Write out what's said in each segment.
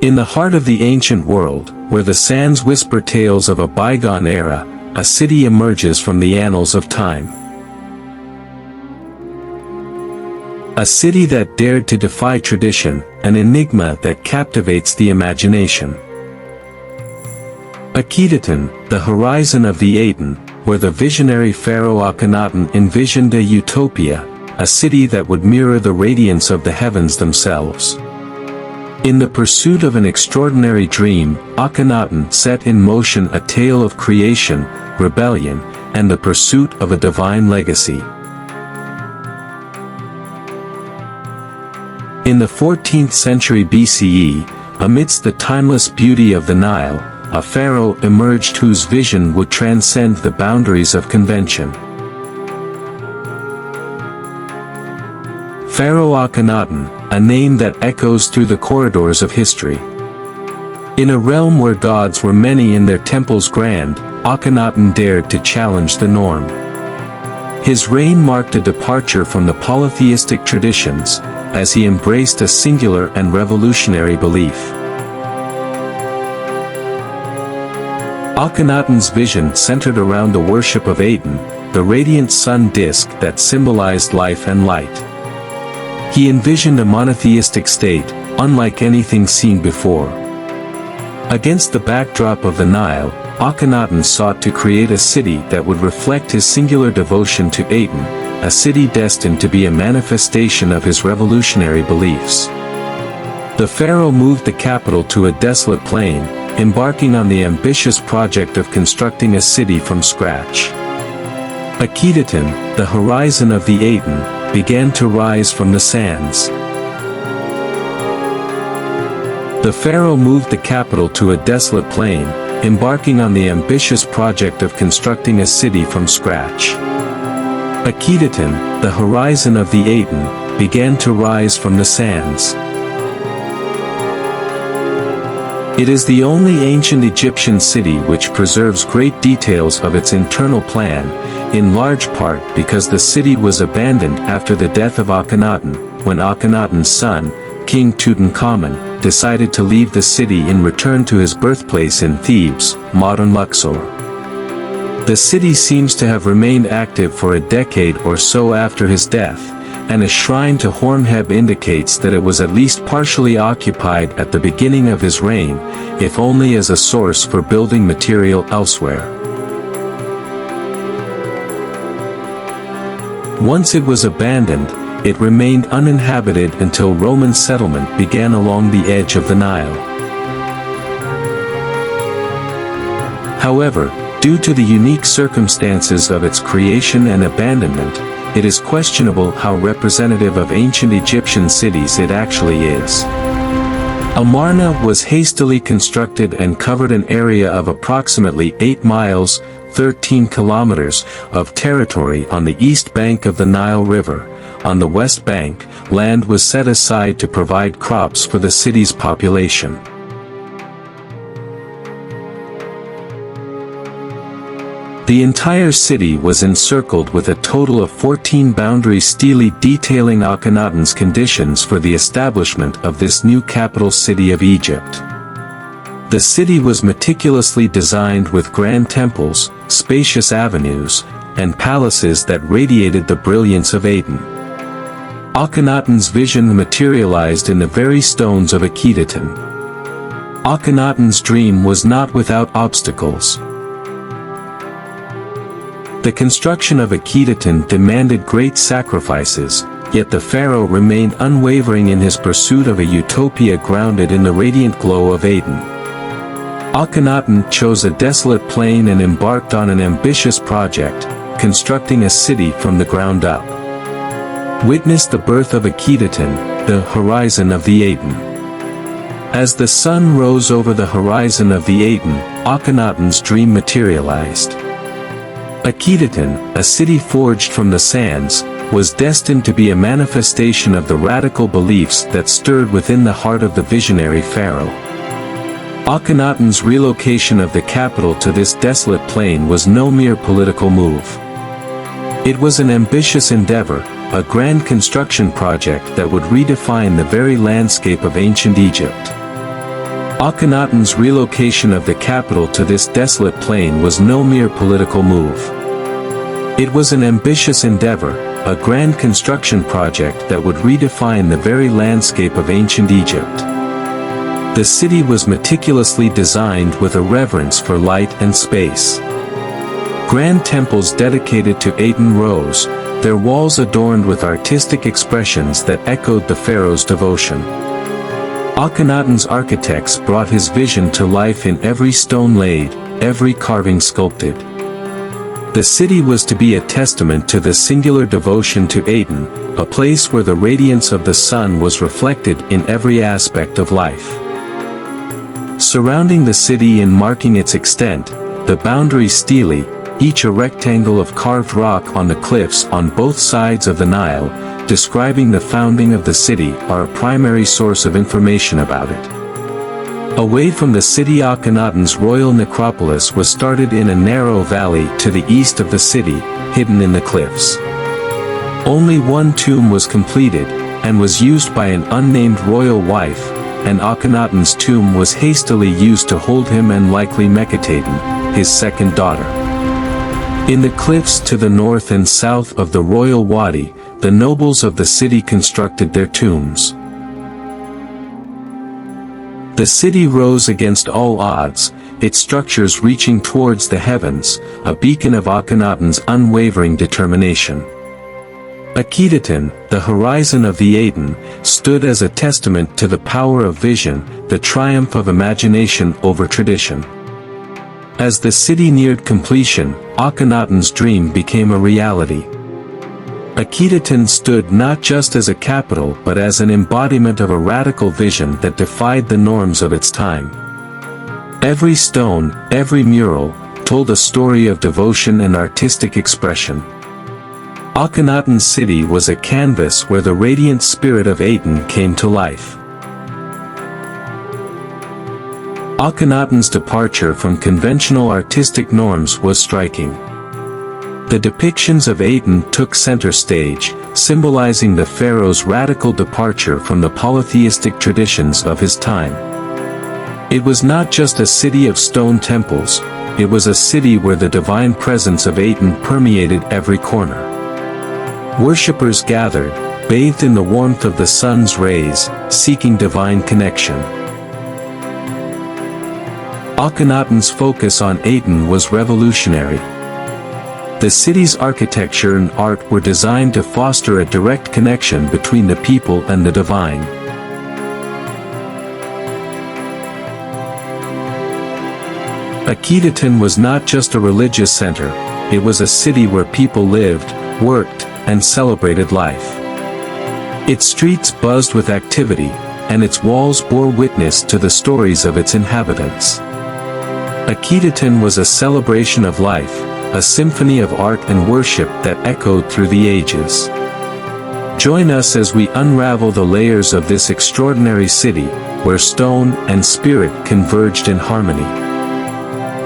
In the heart of the ancient world, where the sands whisper tales of a bygone era, a city emerges from the annals of time. A city that dared to defy tradition, an enigma that captivates the imagination. Akhetaten, the horizon of the Aten, where the visionary pharaoh Akhenaten envisioned a utopia, a city that would mirror the radiance of the heavens themselves. In the pursuit of an extraordinary dream, Akhenaten set in motion a tale of creation, rebellion, and the pursuit of a divine legacy. In the 14th century BCE, amidst the timeless beauty of the Nile, a pharaoh emerged whose vision would transcend the boundaries of convention. Pharaoh Akhenaten, a name that echoes through the corridors of history. In a realm where gods were many and their temples grand, Akhenaten dared to challenge the norm. His reign marked a departure from the polytheistic traditions, as he embraced a singular and revolutionary belief. Akhenaten's vision centered around the worship of Aten, the radiant sun disk that symbolized life and light. He envisioned a monotheistic state, unlike anything seen before. Against the backdrop of the Nile, Akhenaten sought to create a city that would reflect his singular devotion to Aten, a city destined to be a manifestation of his revolutionary beliefs. The pharaoh moved the capital to a desolate plain, embarking on the ambitious project of constructing a city from scratch. Akhetaten, the horizon of the Aten, began to rise from the sands. The pharaoh moved the capital to a desolate plain, embarking on the ambitious project of constructing a city from scratch. Akhetaten, the horizon of the Aten, began to rise from the sands. It is the only ancient Egyptian city which preserves great details of its internal plan, in large part because the city was abandoned after the death of Akhenaten, when Akhenaten's son, King Tutankhamun, decided to leave the city in return to his birthplace in Thebes, modern Luxor. The city seems to have remained active for a decade or so after his death, and a shrine to Horemheb indicates that it was at least partially occupied at the beginning of his reign, if only as a source for building material elsewhere. Once it was abandoned, it remained uninhabited until Roman settlement began along the edge of the Nile. However, due to the unique circumstances of its creation and abandonment, it is questionable how representative of ancient Egyptian cities it actually is. Amarna was hastily constructed and covered an area of approximately 8 miles, 13 kilometers, of territory on the east bank of the Nile River. On the west bank, land was set aside to provide crops for the city's population. The entire city was encircled with a total of 14 boundary stelae detailing Akhenaten's conditions for the establishment of this new capital city of Egypt. The city was meticulously designed with grand temples, spacious avenues, and palaces that radiated the brilliance of Aten. Akhenaten's vision materialized in the very stones of Akhetaten. Akhenaten's dream was not without obstacles. The construction of Akhetaten demanded great sacrifices, yet the pharaoh remained unwavering in his pursuit of a utopia grounded in the radiant glow of Aten. Akhenaten chose a desolate plain and embarked on an ambitious project, constructing a city from the ground up. Witness the birth of Akhetaten, the horizon of the Aten. As the sun rose over the horizon of the Aten, Akhenaten's dream materialized. Akhetaten, a city forged from the sands, was destined to be a manifestation of the radical beliefs that stirred within the heart of the visionary pharaoh. Akhenaten's relocation of the capital to this desolate plain was no mere political move. It was an ambitious endeavor, a grand construction project that would redefine the very landscape of ancient Egypt. Akhenaten's relocation of the capital to this desolate plain was no mere political move. It was an ambitious endeavor, a grand construction project that would redefine the very landscape of ancient Egypt. The city was meticulously designed with a reverence for light and space. Grand temples dedicated to Aten rose, their walls adorned with artistic expressions that echoed the pharaoh's devotion. Akhenaten's architects brought his vision to life in every stone laid, every carving sculpted. The city was to be a testament to the singular devotion to Aten, a place where the radiance of the sun was reflected in every aspect of life. Surrounding the city and marking its extent, the boundary stelae, each a rectangle of carved rock on the cliffs on both sides of the Nile, describing the founding of the city, are a primary source of information about it. Away from the city, Akhenaten's royal necropolis was started in a narrow valley to the east of the city, hidden in the cliffs. Only one tomb was completed, and was used by an unnamed royal wife, and Akhenaten's tomb was hastily used to hold him and likely Menkaten, his second daughter. In the cliffs to the north and south of the royal wadi, the nobles of the city constructed their tombs. The city rose against all odds, its structures reaching towards the heavens, a beacon of Akhenaten's unwavering determination. Akhetaten, the horizon of the Aten, stood as a testament to the power of vision, the triumph of imagination over tradition. As the city neared completion, Akhenaten's dream became a reality. Akhetaten stood not just as a capital but as an embodiment of a radical vision that defied the norms of its time. Every stone, every mural, told a story of devotion and artistic expression. Akhenaten's city was a canvas where the radiant spirit of Aten came to life. Akhenaten's departure from conventional artistic norms was striking. The depictions of Aten took center stage, symbolizing the pharaoh's radical departure from the polytheistic traditions of his time. It was not just a city of stone temples, it was a city where the divine presence of Aten permeated every corner. Worshippers gathered, bathed in the warmth of the sun's rays, seeking divine connection. Akhenaten's focus on Aten was revolutionary. The city's architecture and art were designed to foster a direct connection between the people and the divine. Akhetaten was not just a religious center, it was a city where people lived, worked, and celebrated life. Its streets buzzed with activity, and its walls bore witness to the stories of its inhabitants. Akhetaten was a celebration of life, a symphony of art and worship that echoed through the ages. Join us as we unravel the layers of this extraordinary city, where stone and spirit converged in harmony.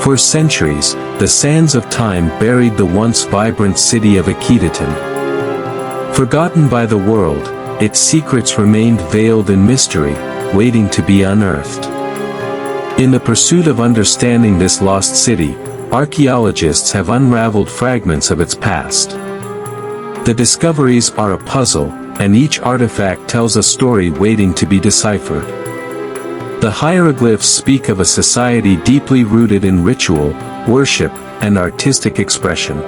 For centuries, the sands of time buried the once vibrant city of Akhetaten. Forgotten by the world, its secrets remained veiled in mystery, waiting to be unearthed. In the pursuit of understanding this lost city, archaeologists have unraveled fragments of its past. The discoveries are a puzzle, and each artifact tells a story waiting to be deciphered. The hieroglyphs speak of a society deeply rooted in ritual, worship, and artistic expression.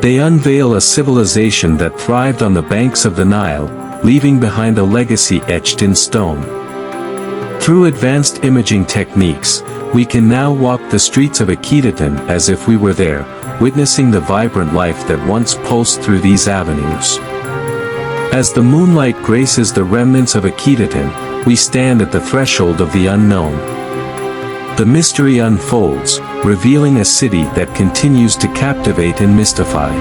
They unveil a civilization that thrived on the banks of the Nile, leaving behind a legacy etched in stone. Through advanced imaging techniques, we can now walk the streets of Akhetaten as if we were there, witnessing the vibrant life that once pulsed through these avenues. As the moonlight graces the remnants of Akhetaten, we stand at the threshold of the unknown. The mystery unfolds, revealing a city that continues to captivate and mystify.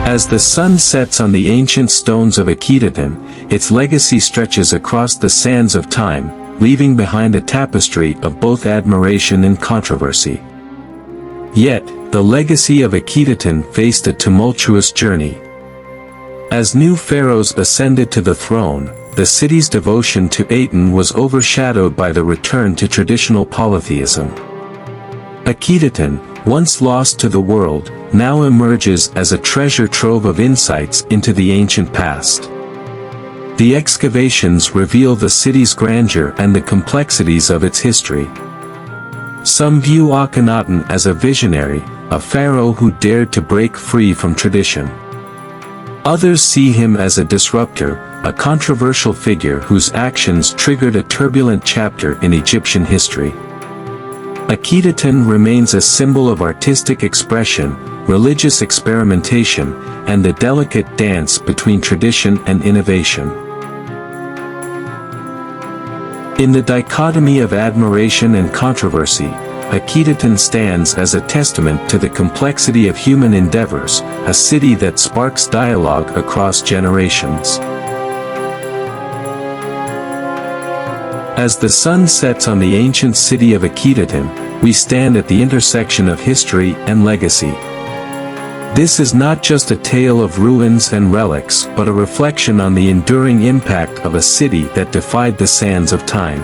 As the sun sets on the ancient stones of Akhetaten, its legacy stretches across the sands of time, leaving behind a tapestry of both admiration and controversy. Yet, the legacy of Akhetaten faced a tumultuous journey. As new pharaohs ascended to the throne, the city's devotion to Aten was overshadowed by the return to traditional polytheism. Akhetaten, once lost to the world, now emerges as a treasure trove of insights into the ancient past. The excavations reveal the city's grandeur and the complexities of its history. Some view Akhenaten as a visionary, a pharaoh who dared to break free from tradition. Others see him as a disruptor, a controversial figure whose actions triggered a turbulent chapter in Egyptian history. Akhetaten remains a symbol of artistic expression, religious experimentation, and the delicate dance between tradition and innovation. In the dichotomy of admiration and controversy, Akhetaten stands as a testament to the complexity of human endeavors, a city that sparks dialogue across generations. As the sun sets on the ancient city of Akhetaten, we stand at the intersection of history and legacy. This is not just a tale of ruins and relics, but a reflection on the enduring impact of a city that defied the sands of time.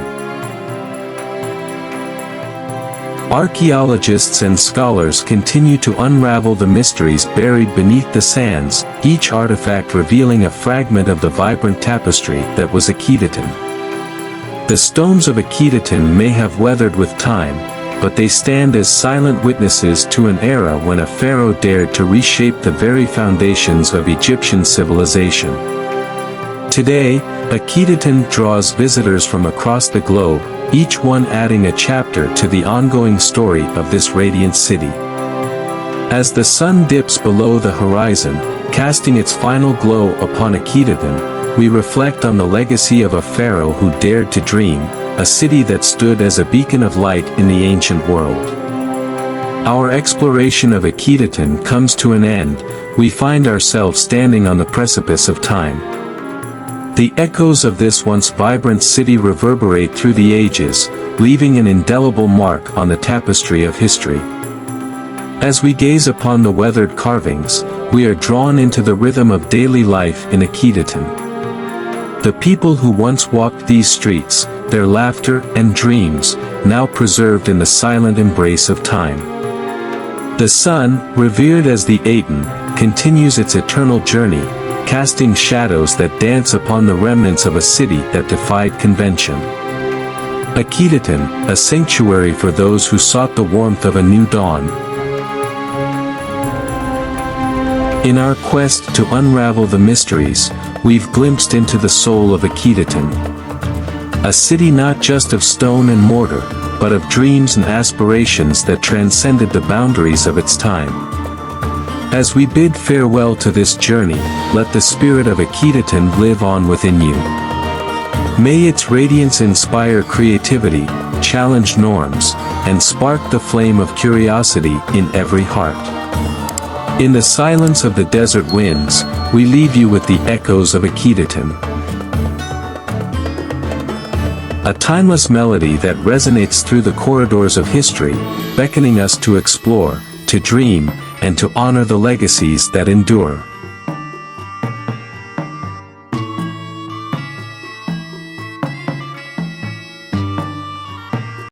Archaeologists and scholars continue to unravel the mysteries buried beneath the sands, each artifact revealing a fragment of the vibrant tapestry that was Akhetaten. The stones of Akhetaten may have weathered with time, but they stand as silent witnesses to an era when a pharaoh dared to reshape the very foundations of Egyptian civilization. Today, Akhetaten draws visitors from across the globe, each one adding a chapter to the ongoing story of this radiant city. As the sun dips below the horizon, casting its final glow upon Akhetaten, we reflect on the legacy of a pharaoh who dared to dream, a city that stood as a beacon of light in the ancient world. Our exploration of Akhetaten comes to an end. We find ourselves standing on the precipice of time. The echoes of this once vibrant city reverberate through the ages, leaving an indelible mark on the tapestry of history. As we gaze upon the weathered carvings, we are drawn into the rhythm of daily life in Akhetaten. The people who once walked these streets, their laughter and dreams, now preserved in the silent embrace of time. The sun, revered as the Aten, continues its eternal journey, casting shadows that dance upon the remnants of a city that defied convention. Akhetaten, a sanctuary for those who sought the warmth of a new dawn. In our quest to unravel the mysteries, we've glimpsed into the soul of Akhetaten. A city not just of stone and mortar, but of dreams and aspirations that transcended the boundaries of its time. As we bid farewell to this journey, let the spirit of Akhetaten live on within you. May its radiance inspire creativity, challenge norms, and spark the flame of curiosity in every heart. In the silence of the desert winds, we leave you with the echoes of Akhetaten. A timeless melody that resonates through the corridors of history, beckoning us to explore, to dream, and to honor the legacies that endure.